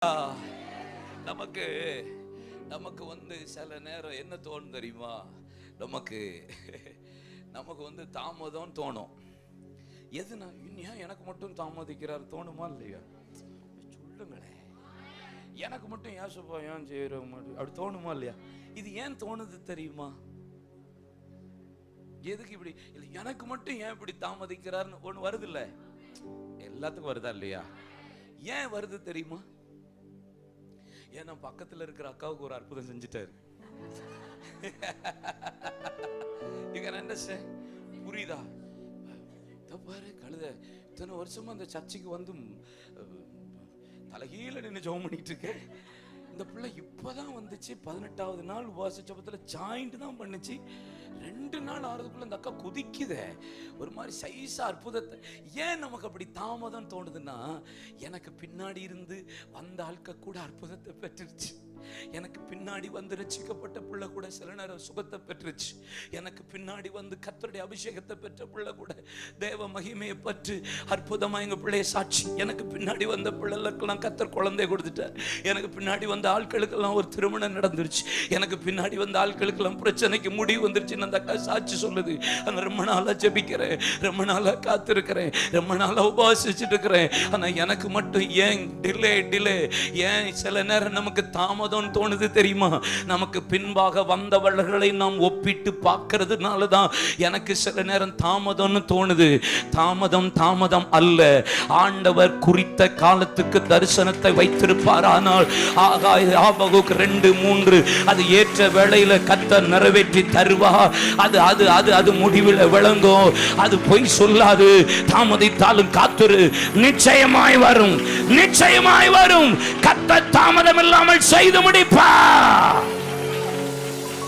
நமக்கு நமக்கு சில நேரம் என்ன தோணும் தெரியுமா? நமக்கு தாமதம் தோணும். எதுனா ஏன் எனக்கு மட்டும் தாமதிக்கிறார் தோணுமா இல்லையா? சொல்லுங்களேன், எனக்கு மட்டும் ஏசப்பா ஏன் செய்யற அப்படி தோணுமா இல்லையா? இது ஏன் தோணுது தெரியுமா? எதுக்கு இப்படி இல்லை, எனக்கு மட்டும் ஏன் இப்படி தாமதிக்கிறார்னு ஒண்ணு வருது இல்ல, எல்லாத்துக்கும் வருதா இல்லையா? ஏன் வருது தெரியுமா? ஏன்னா பக்கத்துல இருக்கிற அக்காவுக்கு ஒரு அற்புதம் செஞ்சுட்டாரு. புரியுதா? பாரு, கழுத இத்தனை வருஷமா அந்த சர்ச்சைக்கு வந்து தலைகீழ நின்று ஜெபம் பண்ணிட்டு இருக்க, இந்த பிள்ளை இப்பதான் வந்துச்சு. 18வது நாள் உபவாச ஜெபத்துல ஜாயிண்ட் தான் பண்ணுச்சு. 2 நாள் ஆறதுக்குள்ள இந்த அக்கா குதிக்குதே ஒரு மாதிரி சைஸா அற்புதத்தை. ஏன் நமக்கு அப்படி தாமதம் தோணுதுன்னா, எனக்கு பின்னாடி இருந்து வந்த ஆட்கள் கூட அற்புதத்தை பெற்றுருச்சு. எனக்கு பின்னாடி வந்து ரட்சிக்கப்பட்ட பிள்ளை கூட சில நேரம் சுகத்தை பெற்றுச்சு. எனக்கு பின்னாடி வந்து கர்த்தருடைய அபிஷேகத்தை பெற்ற பிள்ளை கூட தேவ மகிமையை பற்றி அற்புதமா எங்க பிள்ளைய சாட்சி. எனக்கு பின்னாடி வந்த பிள்ளைகளுக்கெல்லாம் கர்த்தர் குழந்தை கொடுத்துட்டார். எனக்கு பின்னாடி வந்த ஆட்களுக்கெல்லாம் ஒரு திருமணம் நடந்துருச்சு. எனக்கு பின்னாடி வந்த ஆட்களுக்கெல்லாம் பிரச்சனைக்கு முடிவு வந்துருச்சு. அந்த அக்கா சாட்சி சொல்லுது. அந்த ரொம்ப நாளா ஜெபிக்கிறேன், ரொம்ப நாளா காத்திருக்கிறேன், ரொம்ப நாளா உபவாசிச்சுட்டு இருக்கிறேன். ஆனா எனக்கு மட்டும் ஏன் டிலே? ஏன் சில நேரம் நமக்கு தாமதம் தோணுது தெரியுமா? நமக்கு பின்பாக வந்தவர்களை நாம் ஒப்பிட்டு பார்க்கிறதுனால தான் எனக்கு சில நேரம் தாமதம்னு தோணுது. தாமதம் அல்ல. ஆண்டவர் குறித்த காலத்துக்கு தரிசனத்தை வைத்திருப்பார். ஆனால் ஆபகுக்கு 2-3 அது ஏற்ற வேளையில கர்த்தர் நிறைவேற்றி தருவார். அது முடிவில் விளங்கும். அது பொய் சொல்லாது. தாமதித்தாலும் காத்துரு, நிச்சயமாய் வரும். கர்த்தர் தாமதம் இல்லாமல் செய்து முடிப்பார்.